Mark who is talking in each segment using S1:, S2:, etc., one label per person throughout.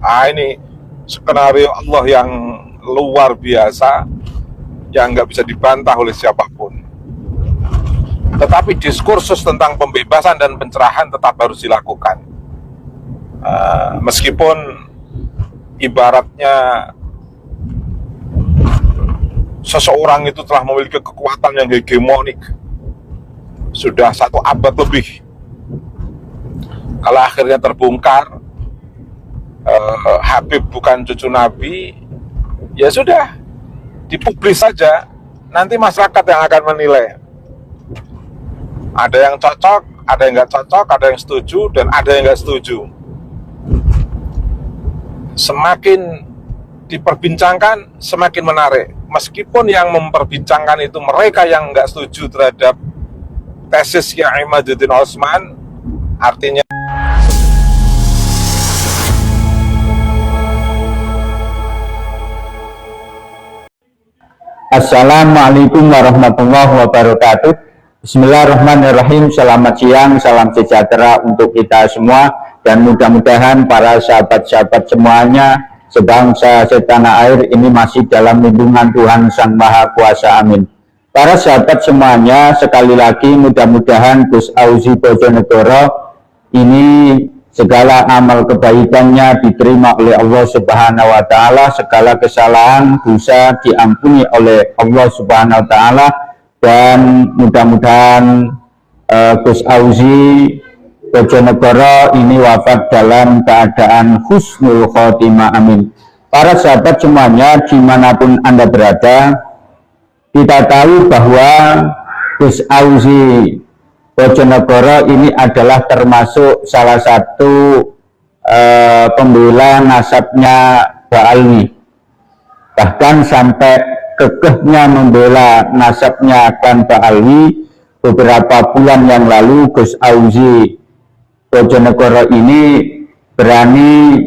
S1: Ini skenario Allah yang luar biasa, yang nggak bisa dibantah oleh siapapun. Tetapi diskursus tentang pembebasan dan pencerahan tetap harus dilakukan. Meskipun ibaratnya seseorang itu telah memiliki kekuatan yang hegemonik sudah 1 abad lebih, kalau akhirnya terbongkar Habib bukan cucu Nabi, ya sudah, dipublis saja, nanti masyarakat yang akan menilai. Ada yang cocok, ada yang nggak cocok, ada yang setuju, dan ada yang nggak setuju. Semakin diperbincangkan, semakin menarik. Meskipun yang memperbincangkan itu mereka yang nggak setuju terhadap tesis Kyai Imaduddin Utsman, artinya
S2: Assalamualaikum warahmatullahi wabarakatuh. Bismillahirrahmanirrahim. Selamat siang, salam sejahtera untuk kita semua, dan mudah-mudahan para sahabat-sahabat semuanya sebangsa setanah air ini masih dalam lindungan Tuhan Sang Maha Kuasa. Amin. Para sahabat semuanya, sekali lagi mudah-mudahan Gus Auzi Bojonegoro ini segala amal kebaikannya diterima oleh Allah Subhanahu wa Ta'ala, segala kesalahan dosa diampuni oleh Allah Subhanahu wa Ta'ala, dan mudah-mudahan Gus Auzi Bojonegoro ini wafat dalam keadaan husnul khotimah. Amin. Para sahabat semuanya dimanapun Anda berada, kita tahu bahwa Gus Auzi Bojonegoro ini adalah termasuk salah satu pembela nasabnya Ba'alwi, bahkan sampai kekehnya membela nasabnya Khan Ba'alwi. Beberapa bulan yang lalu Gus Auzi Bojonegoro ini berani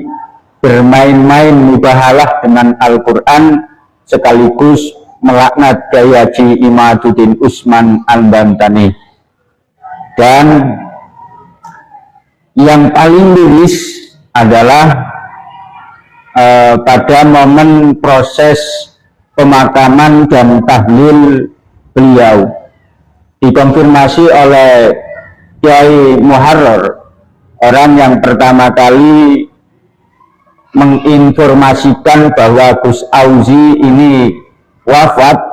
S2: bermain-main mubahalah dengan Al-Quran sekaligus melaknat Kyai Haji Imaduddin Utsman Al-Bantani. Dan yang paling miris adalah pada momen proses pemakaman dan tahlil beliau dikonfirmasi oleh Kyai Muharrar, orang yang pertama kali menginformasikan bahwa Gus Auzi ini wafat.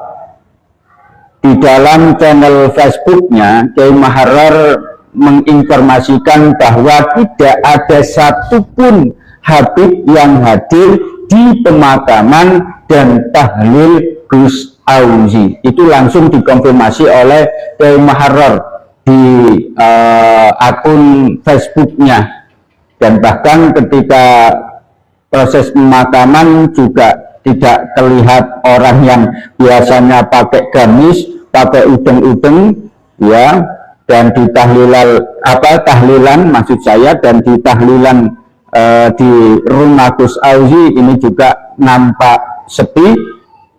S2: Di dalam channel Facebooknya, Kyai Muharrar menginformasikan bahwa tidak ada satupun Habib yang hadir di pemakaman dan tahlil Gus Auzi. Itu langsung dikonfirmasi oleh Kyai Muharrar di akun Facebooknya. Dan bahkan ketika proses pemakaman juga tidak terlihat orang yang biasanya pakai gamis, pakai udeng-udeng, ya, dan di tahlilan maksud saya, dan di tahlilan di rumah Gus Auzi ini juga nampak sepi,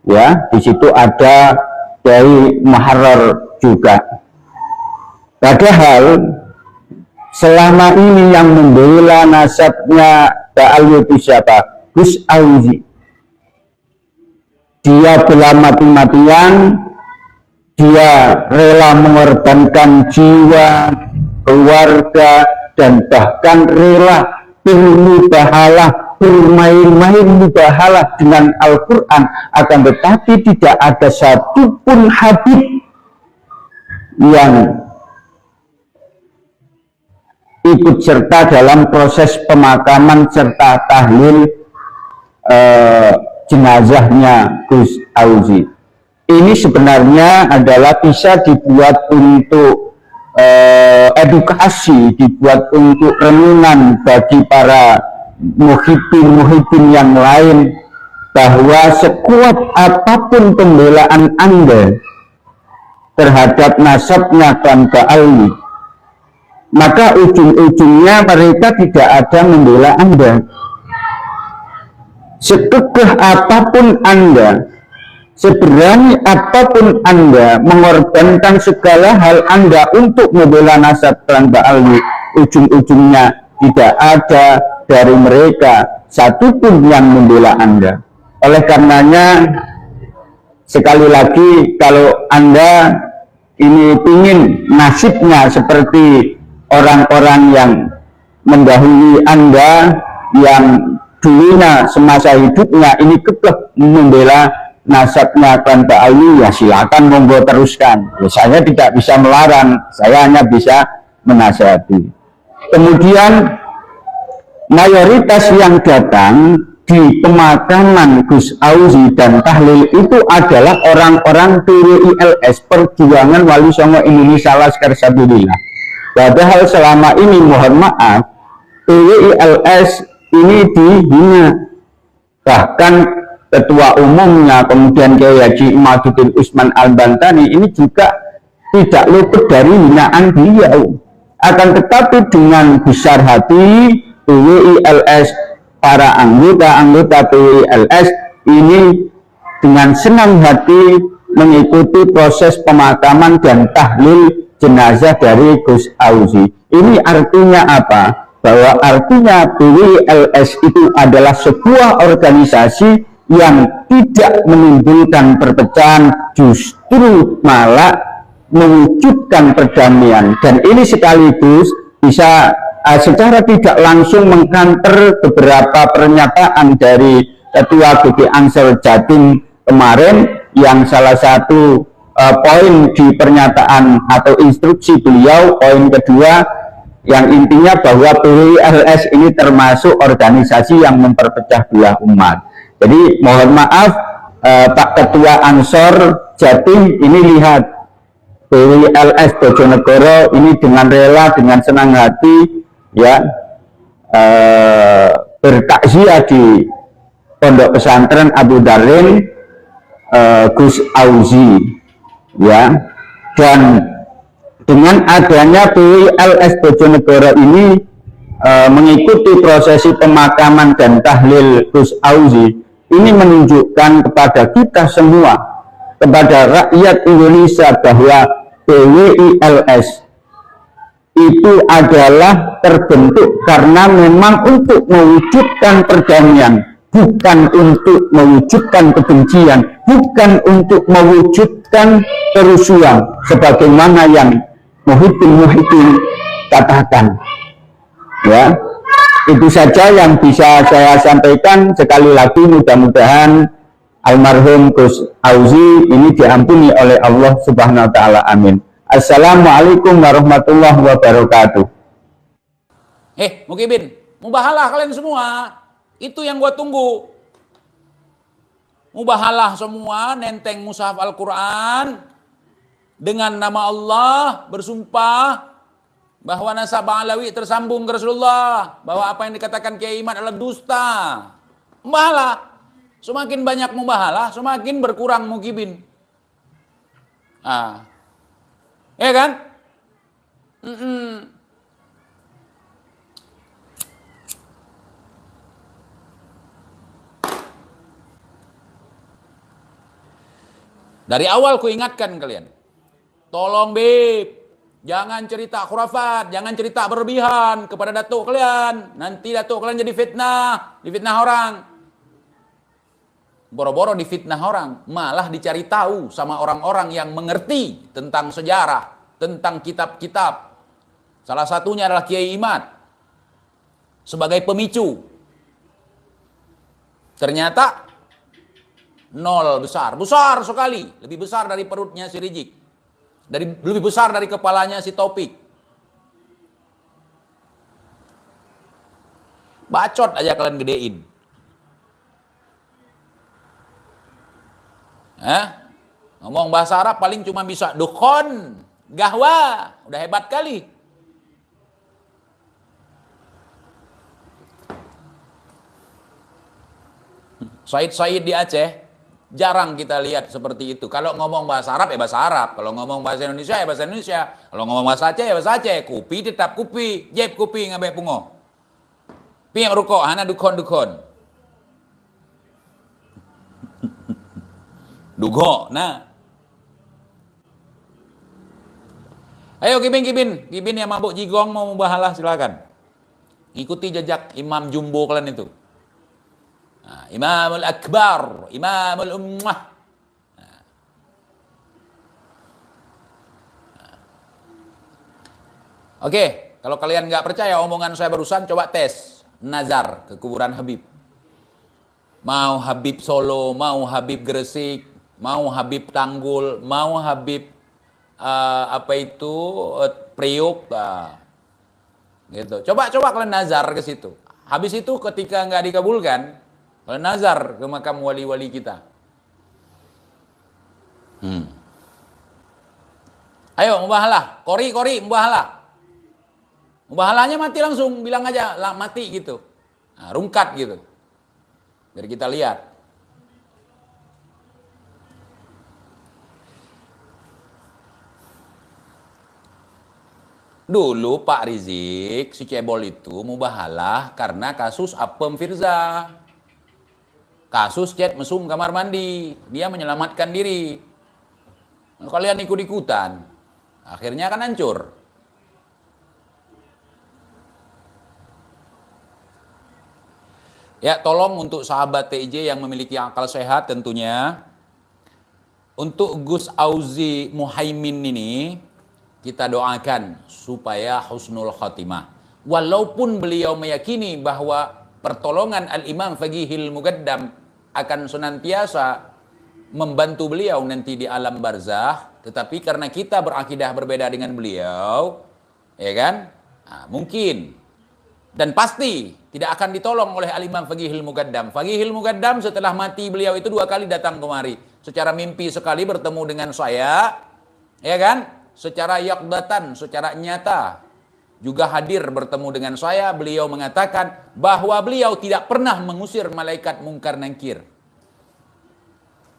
S2: ya. Di situ ada Kyai Muharrar juga. Padahal selama ini yang membela nasabnya Ba'alwi itu siapa? Gus Auzi. Dia bela mati-matian, dia rela mengorbankan jiwa, keluarga, dan bahkan rela bermubahalah, bermain-main mubahalah dengan Al-Quran. Akan tetapi tidak ada satupun Habib yang ikut serta dalam proses pemakaman serta tahlil jenazahnya Gus Auzi. Ini sebenarnya adalah bisa dibuat untuk edukasi, dibuat untuk renungan bagi para muhibbin yang lain, bahwa sekuat apapun pembelaan Anda terhadap nasabnya Khan Ba'alwi, maka ujung-ujungnya mereka tidak ada membela Anda. Sekekeh apapun Anda, seberani apapun Anda mengorbankan segala hal Anda untuk membela nasab Khan Ba'alwi, ujung-ujungnya tidak ada dari mereka satupun yang membela Anda. Oleh karenanya, sekali lagi, kalau Anda ini ingin nasibnya seperti orang-orang yang mendahului Anda, yang dulunya semasa hidupnya ini kekeh membela nasabnya klan Ba'alwi, ya silakan, monggo teruskan. Ya, saya tidak bisa melarang, saya hanya bisa menasihati. Kemudian mayoritas yang datang di pemakaman Gus Auzi dan tahlil itu adalah orang-orang PWILS, Perjuangan Wali Songo Indonesia Laskar Sabilillah. Padahal selama ini, mohon maaf, PWILS ini dihina. Bahkan ketua umumnya, kemudian Kiai Haji Imaduddin Usman Al-Bantani ini juga tidak luput dari hinaan beliau. Akan tetapi dengan besar hati PWILS, para anggota-anggota PWILS ini dengan senang hati mengikuti proses pemakaman dan tahlil jenazah dari Gus Auzi. Ini artinya apa? Bahwa artinya PWILS itu adalah sebuah organisasi yang tidak menimbulkan perpecahan, justru malah mewujudkan perdamaian. Dan ini sekaligus bisa secara tidak langsung mengkanter beberapa pernyataan dari Ketua GP Ansor Jatim kemarin, yang salah satu poin di pernyataan atau instruksi beliau, poin kedua, yang intinya bahwa PWILS ini termasuk organisasi yang memperpecah belah umat. Jadi mohon maaf, Pak Ketua Ansor Jatim ini, lihat PWILS Bojonegoro ini dengan rela, dengan senang hati, ya, bertakziah di Pondok Pesantren Abu Darrin Gus Auzi, ya. Dan dengan adanya PWILS Bojonegoro ini mengikuti prosesi pemakaman dan tahlil Gus Auzi, ini menunjukkan kepada kita semua, kepada rakyat Indonesia, bahwa PWILS itu adalah terbentuk karena memang untuk mewujudkan perdamaian, bukan untuk mewujudkan kebencian, bukan untuk mewujudkan kerusuhan, sebagaimana yang Muhyiddin katakan. Ya, itu saja yang bisa saya sampaikan. Sekali lagi, mudah-mudahan almarhum Gus Auzi ini diampuni oleh Allah Subhanahu wa Ta'ala. Amin. Assalamualaikum warahmatullahi wabarakatuh.
S3: Mukibin, mubahalah kalian semua. Itu yang gua tunggu. Mubahalah semua, nenteng mushaf Al-Quran dengan nama Allah, bersumpah bahwa nasab Alawi tersambung ke Rasulullah, bahwa apa yang dikatakan Kiai Imad adalah dusta. Mubahalah. Semakin banyak mubahalah, semakin berkurang mukibin. Ya kan? Dari awal ku ingatkan kalian, tolong Beb, jangan cerita khurafat, jangan cerita berlebihan kepada datuk kalian. Nanti datuk kalian jadi fitnah, difitnah orang. Boro-boro difitnah orang, malah dicari tahu sama orang-orang yang mengerti tentang sejarah, tentang kitab-kitab. Salah satunya adalah Kiai Imad sebagai pemicu. Ternyata nol besar sekali, lebih besar dari perutnya si Rizik, lebih besar dari kepalanya si Taufik. Bacot aja kalian gedein. Ngomong bahasa Arab paling cuma bisa dukhon, gahwa, udah hebat kali. Said di Aceh jarang kita lihat seperti itu. Kalau ngomong bahasa Arab ya bahasa Arab, kalau ngomong bahasa Indonesia ya bahasa Indonesia, kalau ngomong bahasa Aceh ya bahasa Aceh. Kupi tetap kupi, jeb kupi ngabe pungo. Pi yang rukuk hana dukon. Dugo, nah. Ayo Kibin yang mabuk jigong mau mubahalah silakan. Ikuti jejak Imam Jumbo kalian itu. Nah, Imamul Akbar, Imamul Ummah. Oke, kalau kalian nggak percaya omongan saya barusan, coba tes nazar ke kuburan Habib. Mau Habib Solo, mau Habib Gresik, mau Habib Tanggul, mau Habib Priuk, gitu. Coba kalian nazar ke situ. Habis itu ketika nggak dikabulkan, kalian nazar ke makam wali-wali kita. Ayo mubahalah, kori mubahalah. Mubahalahnya mati langsung, bilang aja lah mati gitu. Nah, rungkat gitu. Biar kita lihat. Dulu Pak Rizik, si cebol itu mubahalah karena kasus Apem Firza. Kasus chat mesum kamar mandi. Dia menyelamatkan diri. Kalian ikut-ikutan. Akhirnya kan hancur. Ya, tolong untuk sahabat TIJ yang memiliki akal sehat tentunya. Untuk Gus Auzi Muhaimin ini, kita doakan supaya husnul khatimah. Walaupun beliau meyakini bahwa pertolongan Al-Imam Faqihil Muqaddam akan senantiasa membantu beliau nanti di alam barzah, tetapi karena kita berakidah berbeda dengan beliau, ya kan? Nah, mungkin dan pasti tidak akan ditolong oleh Al-Imam Faqihil Muqaddam. Faqihil Muqaddam setelah mati beliau itu 2 kali datang kemari. Secara mimpi sekali bertemu dengan saya, ya kan? Secara yaqdatan, secara nyata juga hadir bertemu dengan saya. Beliau mengatakan bahwa beliau tidak pernah mengusir malaikat mungkar nangkir.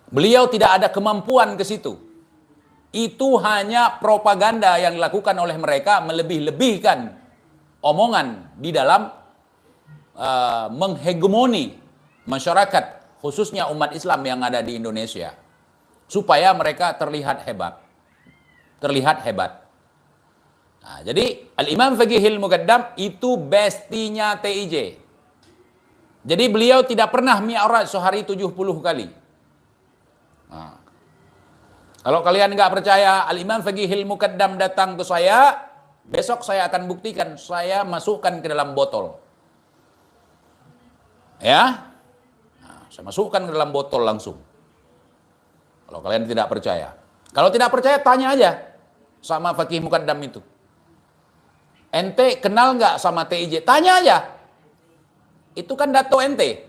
S3: Beliau tidak ada kemampuan ke situ. Itu hanya propaganda yang dilakukan oleh mereka, melebih-lebihkan omongan di dalam menghegemoni masyarakat, khususnya umat Islam yang ada di Indonesia, supaya mereka terlihat hebat. Nah, jadi Al-Imam Faqihil Muqaddam itu bestinya TIJ. Jadi beliau tidak pernah mi'raj sehari 70 kali. Nah, kalau kalian nggak percaya Al-Imam Faqihil Muqaddam datang ke saya, besok saya akan buktikan, saya masukkan ke dalam botol. Ya, nah, saya masukkan ke dalam botol langsung. Kalau kalian tidak percaya. Kalau tidak percaya, tanya aja sama Faqih Muqaddam itu. Ente kenal nggak sama TIJ? Tanya aja. Itu kan dato ente.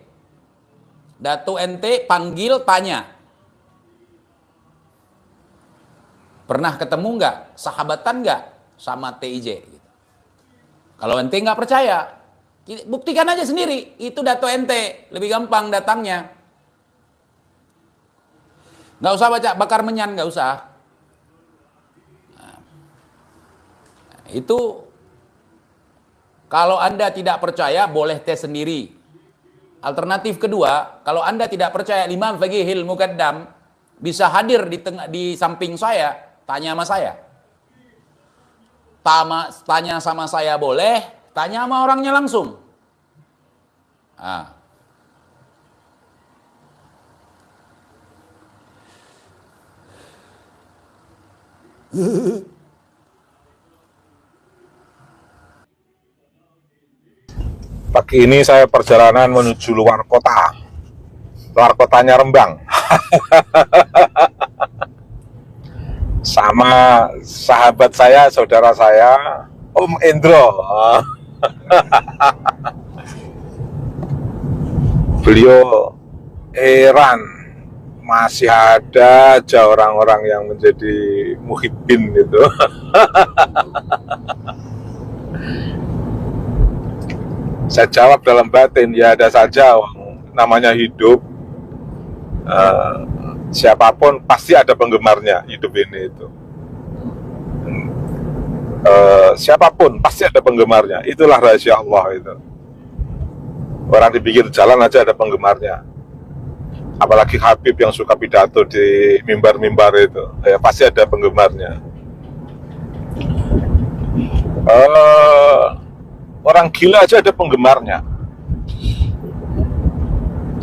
S3: Dato ente panggil, tanya. Pernah ketemu nggak? Sahabatan nggak sama TIJ? Kalau ente nggak percaya, buktikan aja sendiri. Itu dato ente, lebih gampang datangnya. Nggak usah baca bakar menyan, nggak usah. Nah, itu kalau Anda tidak percaya, boleh tes sendiri. Alternatif kedua, kalau Anda tidak percaya Imam Faqihil Muqaddam bisa hadir di samping saya, tanya sama saya. Tanya sama saya boleh, tanya sama orangnya langsung. Nah.
S1: Pagi ini saya perjalanan menuju luar kota. Luar kotanya Rembang. Sama sahabat saya, saudara saya, Om Endro. Beliau heran, masih ada aja orang-orang yang menjadi muhibbin itu. Saya jawab dalam batin, ya ada saja, namanya hidup. Siapapun pasti ada penggemarnya hidup ini itu. Siapapun pasti ada penggemarnya. Itulah rahasia Allah itu. Orang di pinggir jalan aja ada penggemarnya. Apalagi Habib yang suka pidato di mimbar-mimbar itu, ya pasti ada penggemarnya. Orang gila aja ada penggemarnya.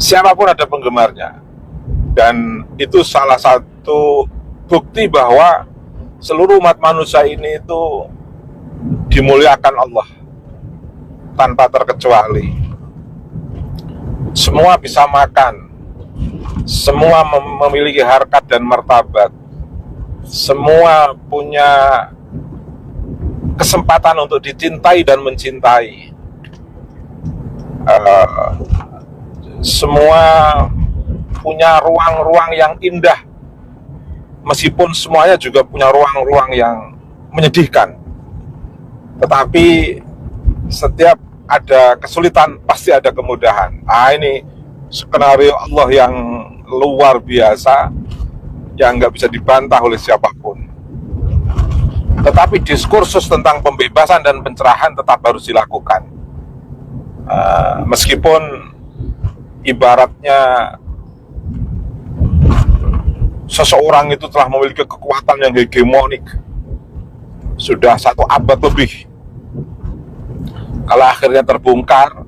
S1: Siapapun ada penggemarnya. Dan itu salah satu bukti bahwa seluruh umat manusia ini itu dimuliakan Allah tanpa terkecuali. Semua bisa makan, semua memiliki harkat dan martabat, semua punya kesempatan untuk dicintai dan mencintai. Semua punya ruang-ruang yang indah, meskipun semuanya juga punya ruang-ruang yang menyedihkan. Tetapi setiap ada kesulitan pasti ada kemudahan. Ini skenario Allah yang luar biasa, yang nggak bisa dibantah oleh siapapun. Tetapi diskursus tentang pembebasan dan pencerahan tetap harus dilakukan. Meskipun ibaratnya seseorang itu telah memiliki kekuatan yang hegemonik sudah 1 abad lebih. Kalau akhirnya terbongkar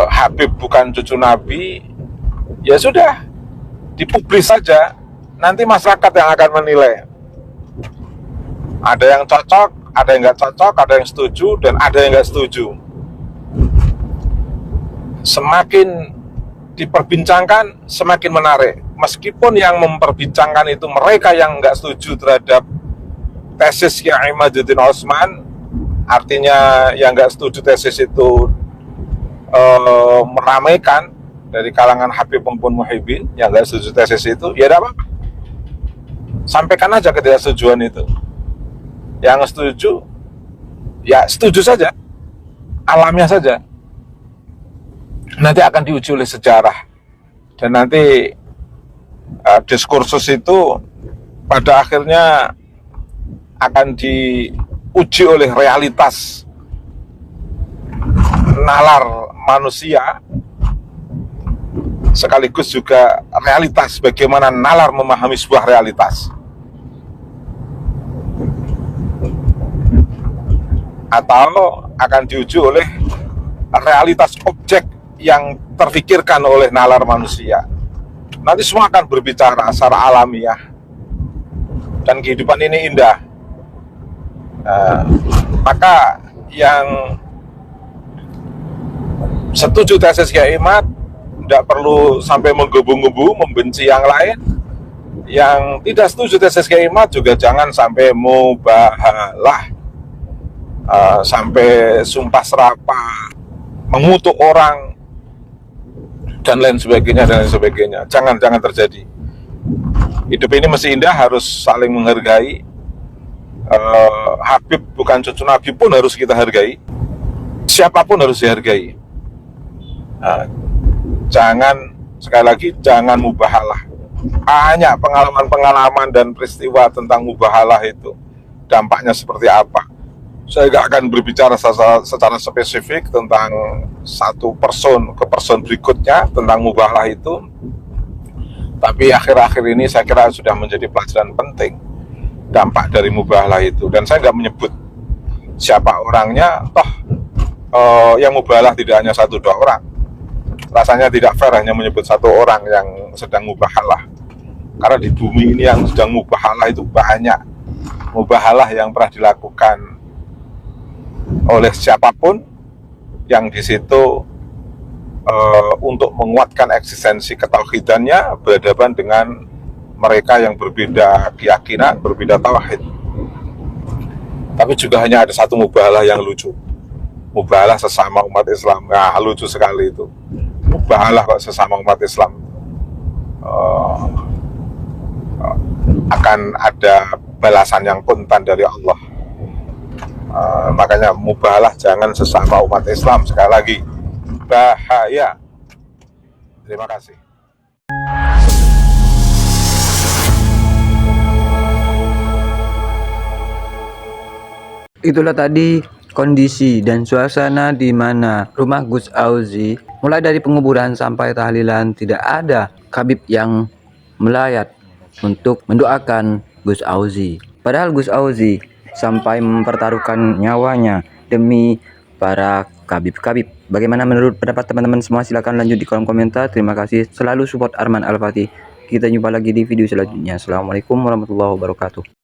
S1: Habib bukan cucu Nabi, ya sudah, dipublis saja. Nanti masyarakat yang akan menilai. Ada yang cocok, ada yang nggak cocok, ada yang setuju, dan ada yang nggak setuju. Semakin diperbincangkan, semakin menarik. Meskipun yang memperbincangkan itu mereka yang nggak setuju terhadap tesis Kiai Imaduddin Osman, artinya yang nggak setuju tesis itu meramaikan dari kalangan Habib maupun Muhibbin, yang nggak setuju tesis itu, ya tidak apa-apa. Sampaikan aja ketidaksetujuan itu. Yang setuju, ya setuju saja, alamiah saja. Nanti akan diuji oleh sejarah, dan nanti diskursus itu pada akhirnya akan diuji oleh realitas nalar manusia, sekaligus juga realitas bagaimana nalar memahami sebuah realitas. Atau akan diuji oleh realitas objek yang terfikirkan oleh nalar manusia. Nanti semua akan berbicara secara alamiah, dan kehidupan ini indah. Maka yang setuju tesis Kiai Imad tidak perlu sampai menggebu-gebu membenci yang lain. Yang tidak setuju tesis Kiai Imad juga jangan sampai mubahalah, sampai sumpah serapah, mengutuk orang, dan lain sebagainya. Jangan terjadi. Hidup ini mesti indah, harus saling menghargai. Habib bukan cucu Nabi pun harus kita hargai. Siapapun harus dihargai. Jangan, sekali lagi, jangan mubahalah. Banyak pengalaman-pengalaman dan peristiwa tentang mubahalah itu, dampaknya seperti apa. Saya nggak akan berbicara secara spesifik tentang satu person ke person berikutnya tentang mubahalah itu. Tapi akhir-akhir ini saya kira sudah menjadi pelajaran penting dampak dari mubahalah itu. Dan saya nggak menyebut siapa orangnya, toh yang mubahalah tidak hanya 1-2 orang. Rasanya tidak fair hanya menyebut 1 orang yang sedang mubahalah. Karena di bumi ini yang sedang mubahalah itu banyak. Mubahalah yang pernah dilakukan oleh siapapun yang di situ untuk menguatkan eksistensi ketauhidannya berhadapan dengan mereka yang berbeda keyakinan, berbeda tauhid. Tapi juga hanya ada satu mubahalah yang lucu. Mubahalah sesama umat Islam. Nah, lucu sekali itu. Mubahalah kok sesama umat Islam. Akan ada balasan yang kontan dari Allah. Makanya mubahalah jangan sesama umat Islam. Sekali lagi, bahaya. Terima kasih.
S4: Itulah tadi kondisi dan suasana di mana rumah Gus Auzi, mulai dari penguburan sampai tahlilan, tidak ada Habib yang melayat untuk mendoakan Gus Auzi. Padahal Gus Auzi sampai mempertaruhkan nyawanya demi para kabib-kabib. Bagaimana menurut pendapat teman-teman semua? Silahkan lanjut di kolom komentar. Terima kasih selalu support Arman Al-Fatih. Kita jumpa lagi di video selanjutnya. Assalamualaikum warahmatullahi wabarakatuh.